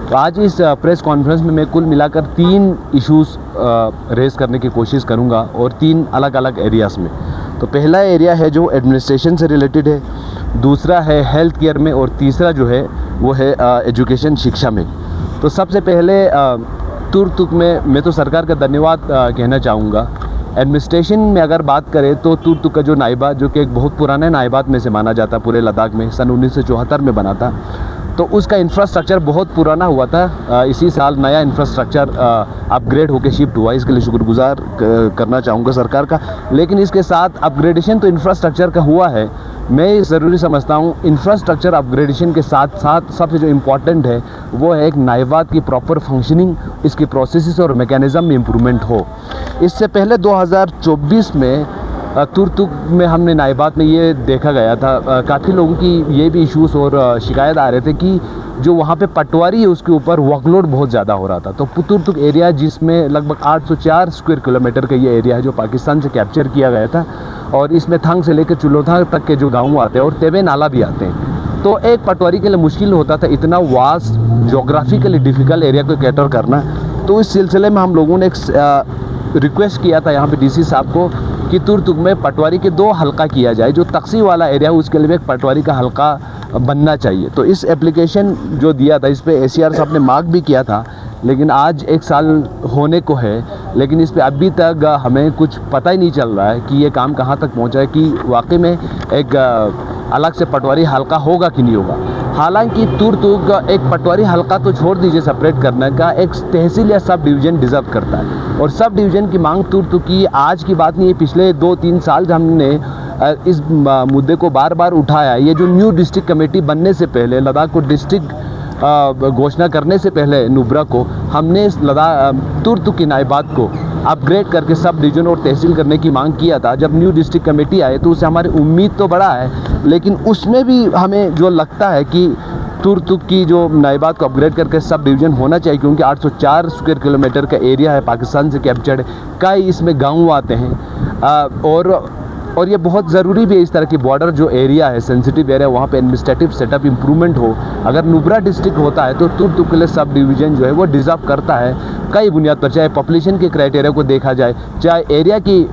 तो आज इस प्रेस कॉन्फ्रेंस में मैं कुल मिलाकर 3 इश्यूज़ रेस करने की कोशिश करूंगा और 3 अलग अलग एरियाज़ में। तो पहला एरिया है जो एडमिनिस्ट्रेशन से रिलेटेड है, दूसरा है हेल्थ केयर में और तीसरा जो है वो है एजुकेशन शिक्षा में। तो सबसे पहले तुर्तुक में मैं तो सरकार का धन्यवाद कहना चाहूँगा। एडमिनिस्ट्रेशन में अगर बात करें तो तुर्तुक का जो नाइबा, जो कि एक बहुत पुराने नाइबात में से माना जाता पूरे लद्दाख में, सन 1974 में बना था, तो उसका इंफ्रास्ट्रक्चर बहुत पुराना हुआ था। इसी साल नया इंफ्रास्ट्रक्चर अपग्रेड होकर शिफ्ट हुआ, इसके लिए शुक्रगुजार करना चाहूँगा सरकार का। लेकिन इसके साथ अपग्रेडेशन तो इंफ्रास्ट्रक्चर का हुआ है, मैं ज़रूरी समझता हूँ इंफ्रास्ट्रक्चर अपग्रेडेशन के साथ साथ सबसे जो इम्पोर्टेंट है वो है एक नाइबात की प्रॉपर फंक्शनिंग, इसकी प्रोसेसेस और मैकेनिज़्म में इम्प्रूवमेंट हो। इससे पहले 2024 में तुर्तुक में हमने नाइबात में ये देखा गया था, काफ़ी लोगों की ये भी इश्यूज और शिकायत आ रहे थे कि जो वहाँ पे पटवारी है उसके ऊपर वर्कलोड बहुत ज़्यादा हो रहा था। तो तुर्तुक एरिया जिसमें लगभग 804 स्क्वायर किलोमीटर का ये एरिया है जो पाकिस्तान से कैप्चर किया गया था, और इसमें थंग से लेकर चुलोथांग तक के जो गाँव आते हैं और तेबे नाला भी आते हैं। तो एक पटवारी के लिए मुश्किल होता था इतना वास्ट जोग्राफिकली डिफ़िकल्ट एरिया को कैटर करना। तो इस सिलसिले में हम लोगों ने एक रिक्वेस्ट किया था यहाँ पे डीसी साहब को कि तुर्तुक में पटवारी के 2 हल्का किया जाए। जो तकसी वाला एरिया है उसके लिए एक पटवारी का हल्का बनना चाहिए। तो इस एप्लीकेशन जो दिया था इस पर ACR साहब ने मार्क भी किया था, लेकिन आज 1 साल होने को है, लेकिन इस पर अभी तक हमें कुछ पता ही नहीं चल रहा है कि ये काम कहाँ तक पहुँचा है, कि वाकई में एक अलग से पटवारी हल्का होगा कि नहीं होगा। हालांकि तुर्तुक एक पटवारी हल्का तो छोड़ दीजिए सेपरेट करने का, एक तहसील या सब डिवीज़न डिज़र्व करता है। और सब डिवीज़न की मांग तुर्तुक की आज की बात नहीं है, पिछले 2-3 साल हमने इस मुद्दे को बार बार उठाया। ये जो न्यू डिस्ट्रिक्ट कमेटी बनने से पहले, लद्दाख को डिस्ट्रिक्ट घोषणा करने से पहले नुब्रा को, हमने तुर्तुक की नाइबात को अपग्रेड करके सब डिवीज़न और तहसील करने की मांग किया था। जब न्यू डिस्ट्रिक्ट कमेटी आए तो उससे हमारी उम्मीद तो बड़ा है, लेकिन उसमें भी हमें जो लगता है कि तुर्तुक की जो नाइबात को अपग्रेड करके सब डिवीज़न होना चाहिए, क्योंकि 804 स्क्वायर किलोमीटर का एरिया है पाकिस्तान से कैप्चर्ड, कई इसमें गाँव आते हैं और ये बहुत ज़रूरी भी है। इस तरह की बॉर्डर जो एरिया है, सेंसिटिव एरिया, वहाँ पे एडमिनिस्ट्रेटिव सेटअप इम्प्रूवमेंट हो। अगर नुब्रा डिस्ट्रिक्ट होता है तो तुर्तुक के लिए सब डिवीज़न जो है वो डिज़र्व करता है कई बुनियाद पर, चाहे पॉपुलेशन के क्राइटेरिया को देखा जाए, चाहे एरिया की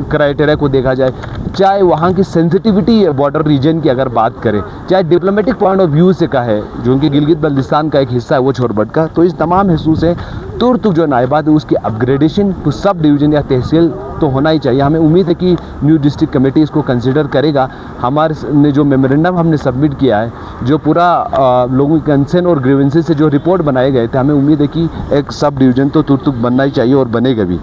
क्राइटेरिया को देखा जाए, चाहे वहाँ की सेंसिटिविटी बॉर्डर रीजन की अगर बात करें, चाहे डिप्लोमेटिक पॉइंट ऑफ व्यू से का है, जो कि गिलगित बल्तिस्तान का एक हिस्सा है वो छोरबट का। तो इस तमाम हिस्सों से तुर्तुक जो नाइबात है उसकी अपग्रेडेशन टू सब डिवीज़न या तहसील तो होना ही चाहिए। हमें उम्मीद है कि न्यू डिस्ट्रिक्ट कमेटी इसको कंसिडर करेगा। हमारे ने जो मेमोरेंडम हमने सबमिट किया है, जो पूरा लोगों की कंसर्न और ग्रीवेंसेस से जो रिपोर्ट बनाए गए थे, हमें उम्मीद है कि एक सब डिवीज़न तो तुर्तुक बनना ही चाहिए और बनेगा भी।